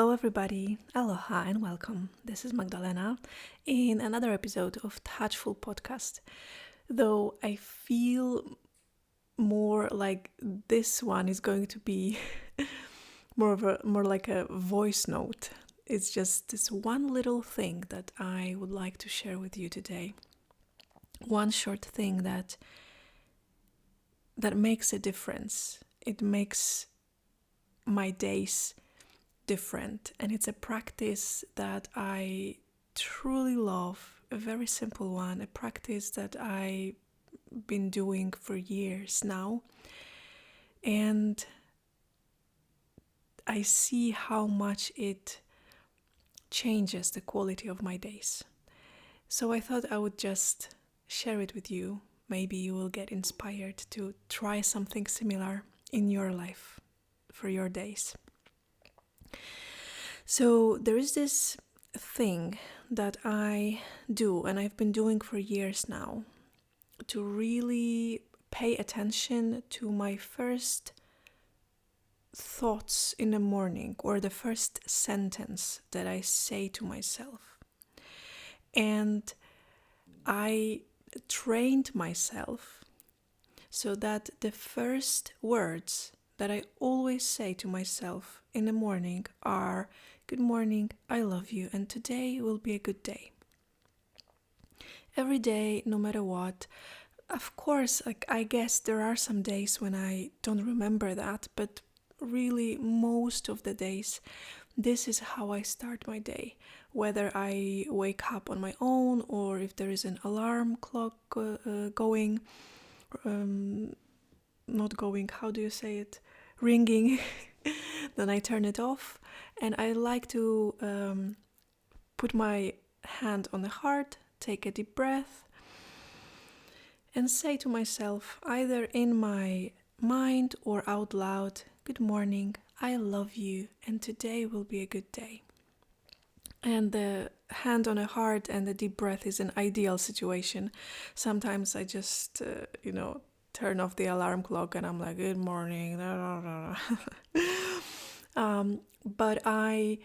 Hello, everybody. Aloha and welcome. This is Magdalena in another episode of Touchful podcast. Though I feel more like this one is going to be more like a voice note. It's just this one little thing that I would like to share with you today. One short thing that makes a difference. It makes my days different, and it's a practice that I truly love, a very simple one, a practice that I've been doing for years now, and I see how much it changes the quality of my days. So I thought I would just share it with you. Maybe you will get inspired to try something similar in your life for your days. So there is this thing that I do, and I've been doing for years now, to really pay attention to my first thoughts in the morning, or the first sentence that I say to myself. And I trained myself so that the first words that I always say to myself in the morning are, "Good morning, I love you, and today will be a good day." Every day, no matter what. Of course, I guess there are some days when I don't remember that, but really most of the days, this is how I start my day. Whether I wake up on my own, or if there is an alarm clock going, not going, how do you say it? Ringing, then I turn it off, and I like to put my hand on the heart, take a deep breath, and say to myself, either in my mind or out loud, "Good morning, I love you, and today will be a good day." And the hand on the heart and the deep breath is an ideal situation. Sometimes I just, turn off the alarm clock and I'm like, "Good morning." But I,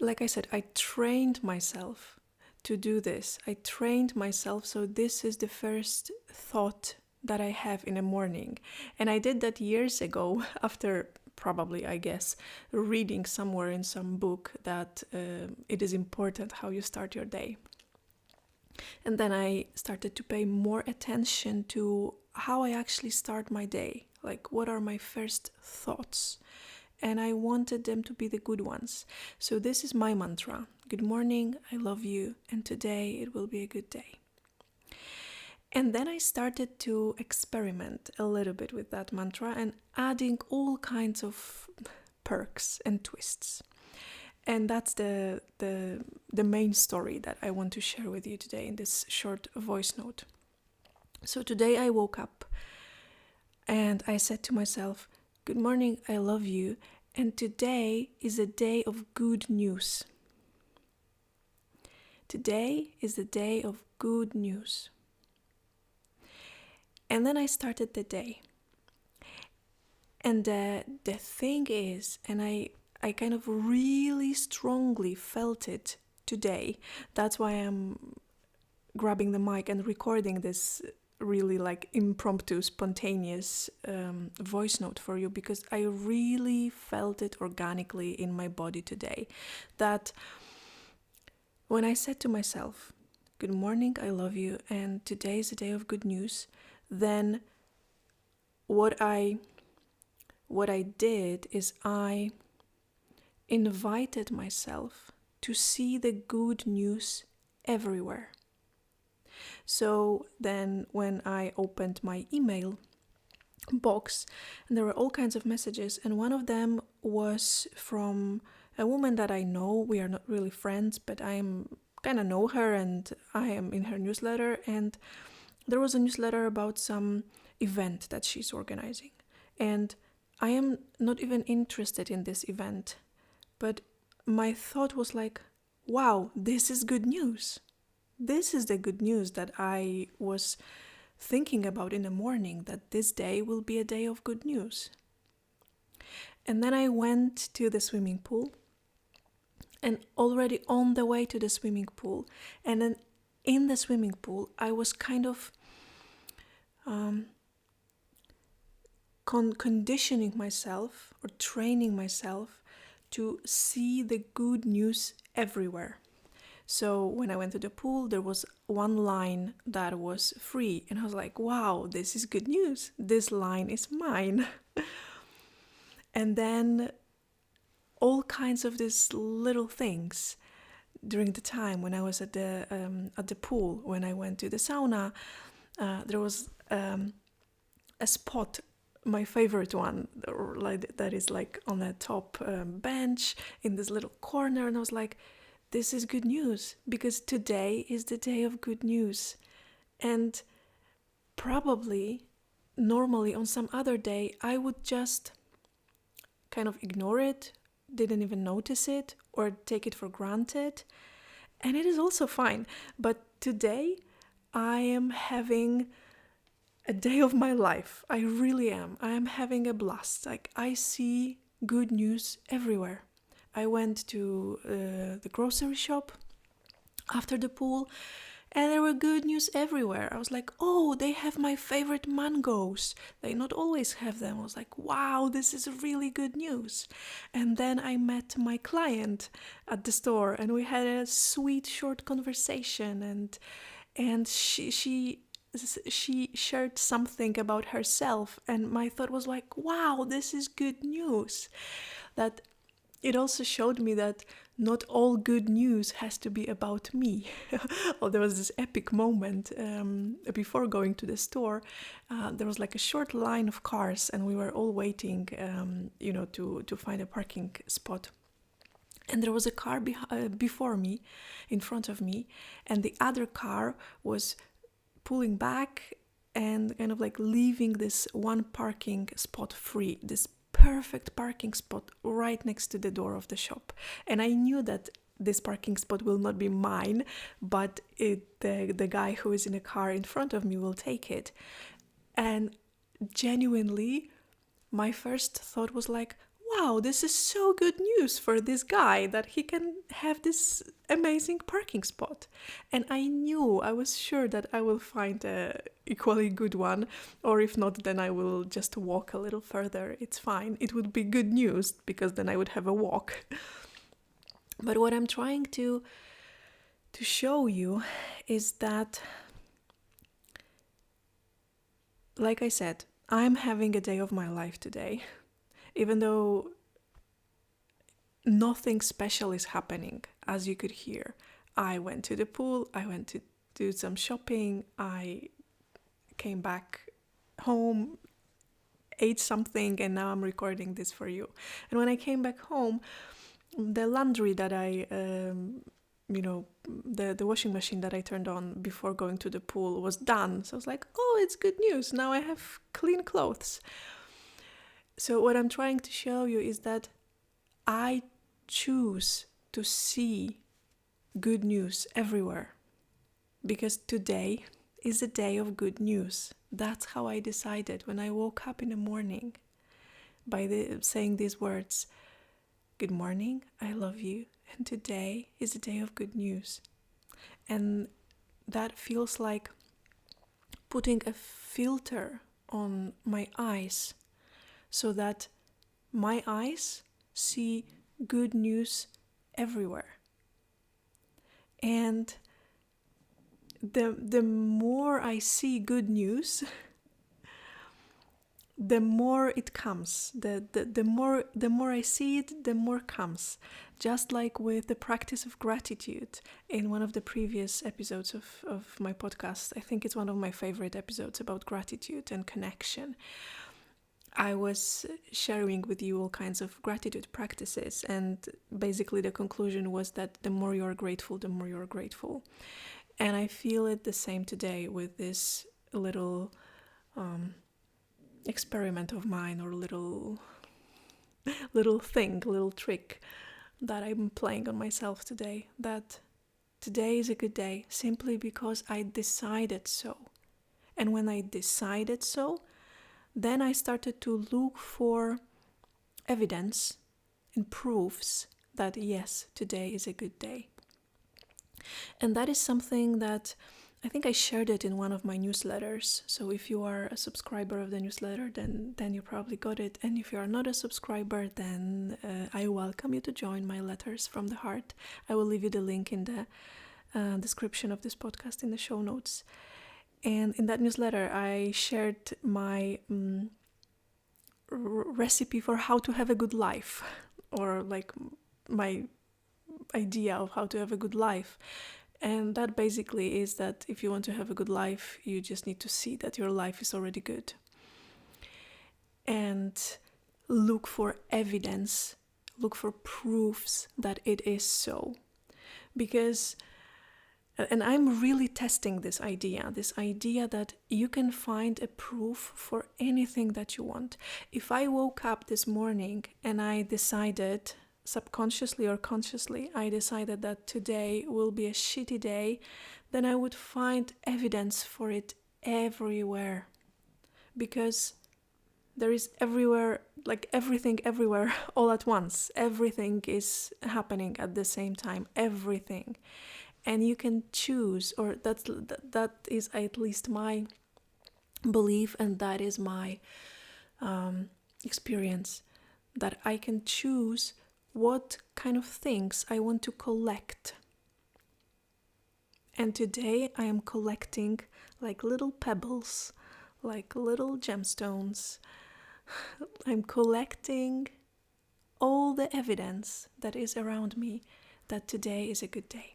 like I said, I trained myself to do this. I trained myself, so this is the first thought that I have in the morning. And I did that years ago after probably, I guess, reading somewhere in some book that it is important how you start your day. And then I started to pay more attention to how I actually start my day. Like, what are my first thoughts? And I wanted them to be the good ones. So this is my mantra. Good morning, I love you, and today it will be a good day. And then I started to experiment a little bit with that mantra and adding all kinds of perks and twists. And that's the main story that I want to share with you today in this short voice note. So today I woke up and I said to myself, "Good morning, I love you, and today is a day of good news." Today is the day of good news. And then I started the day. And the thing is, and I kind of really strongly felt it today. That's why I'm grabbing the mic and recording this really like impromptu, spontaneous voice note for you, because I really felt it organically in my body today. That when I said to myself, "Good morning, I love you, and today is a day of good news," then what I did is I invited myself to see the good news everywhere. So then when I opened my email box, and there were all kinds of messages, and one of them was from a woman that I know. We are not really friends, but I kind of know her, and I am in her newsletter, and there was a newsletter about some event that she's organizing. And I am not even interested in this event, but my thought was like, wow, this is good news. This is the good news that I was thinking about in the morning, that this day will be a day of good news. And then I went to the swimming pool, and already on the way to the swimming pool, and then in the swimming pool, I was kind of conditioning myself or training myself to see the good news everywhere. So when I went to the pool, there was one line that was free, and I was like, wow, this is good news. This line is mine. And then all kinds of these little things during the time when I was at the pool, when I went to the sauna, there was a spot, my favorite one, like that is like on a top bench in this little corner, and I was like, this is good news, because today is the day of good news. And probably, normally on some other day, I would just kind of ignore it, didn't even notice it, or take it for granted. And it is also fine. But today, I am having a day of my life. I really am. I am having a blast. Like, I see good news everywhere. I went to the grocery shop after the pool, and there were good news everywhere. I was like, oh, they have my favorite mangoes. They not always have them. I was like, wow, this is really good news. And then I met my client at the store, and we had a sweet short conversation, and she shared something about herself, and my thought was like, wow, this is good news. That it also showed me that not all good news has to be about me. Well, there was this epic moment before going to the store. There was like a short line of cars, and we were all waiting, to find a parking spot. And there was a car before me, in front of me, and the other car was pulling back and kind of like leaving this one parking spot free, this perfect parking spot right next to the door of the shop. And I knew that this parking spot will not be mine, but the guy who is in a car in front of me will take it. And genuinely, my first thought was like, wow, this is so good news for this guy that he can have this amazing parking spot. And I was sure that I will find a equally good one, or if not, then I will just walk a little further. It's fine. It would be good news, because then I would have a walk. But what I'm trying to show you is that, like I said, I'm having a day of my life today. Even though nothing special is happening, as you could hear. I went to the pool, I went to do some shopping, I came back home, ate something, and now I'm recording this for you. And when I came back home, the laundry that the washing machine that I turned on before going to the pool was done. So I was like, oh, it's good news. Now I have clean clothes. So what I'm trying to show you is that I choose to see good news everywhere, because today is a day of good news. That's how I decided when I woke up in the morning, by saying these words, good morning, I love you, and today is a day of good news. And that feels like putting a filter on my eyes, so that my eyes see good news everywhere. And the more I see good news, the more it comes. The more I see it, the more comes. Just like with the practice of gratitude in one of the previous episodes of my podcast. I think it's one of my favorite episodes about gratitude and connection. I was sharing with you all kinds of gratitude practices, and basically the conclusion was that the more you're grateful, the more you're grateful. And I feel it the same today with this little experiment of mine, or little trick that I'm playing on myself today, that today is a good day simply because I decided so. And when I decided so, then I started to look for evidence and proofs that yes, today is a good day. And that is something that I think I shared it in one of my newsletters. So if you are a subscriber of the newsletter, then you probably got it. And if you are not a subscriber, then I welcome you to join my Letters from the Heart. I will leave you the link in the description of this podcast in the show notes. And in that newsletter, I shared my recipe for how to have a good life, or like my idea of how to have a good life. And that basically is that if you want to have a good life, you just need to see that your life is already good. And look for evidence, look for proofs that it is so. Because, and I'm really testing this idea that you can find a proof for anything that you want. If I woke up this morning and I decided, subconsciously or consciously, I decided that today will be a shitty day, then I would find evidence for it everywhere. Because there is everywhere, like everything everywhere all at once. Everything is happening at the same time, everything. And you can choose, or that is at least my belief, and that is my experience, that I can choose what kind of things I want to collect. And today I am collecting like little pebbles, like little gemstones. I'm collecting all the evidence that is around me that today is a good day.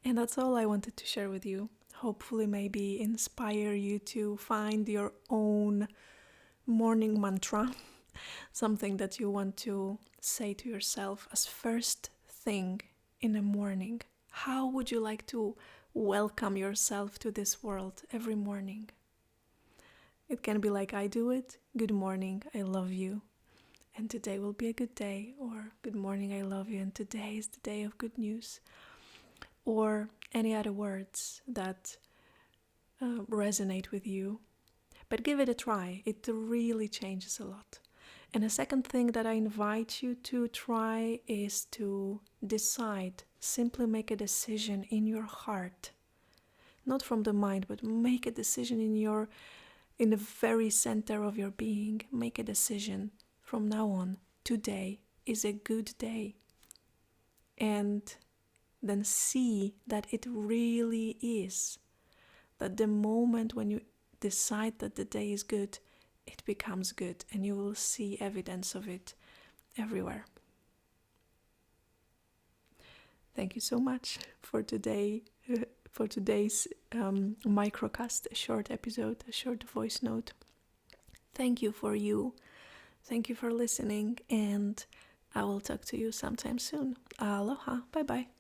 And that's all I wanted to share with you. Hopefully maybe inspire you to find your own morning mantra, something that you want to say to yourself as first thing in the morning. How would you like to welcome yourself to this world every morning? It can be like I do it. Good morning, I love you, and today will be a good day. Or good morning, I love you, and today is the day of good news. Or any other words that resonate with you. But give it a try. It really changes a lot. And a second thing that I invite you to try is to decide. Simply make a decision in your heart. Not from the mind, but make a decision in the very center of your being. Make a decision from now on. Today is a good day. And then see that it really is. That the moment when you decide that the day is good, it becomes good, and you will see evidence of it everywhere. Thank you so much for today's microcast, a short episode, a short voice note. Thank you for you. Thank you for listening, and I will talk to you sometime soon. Aloha. Bye-bye.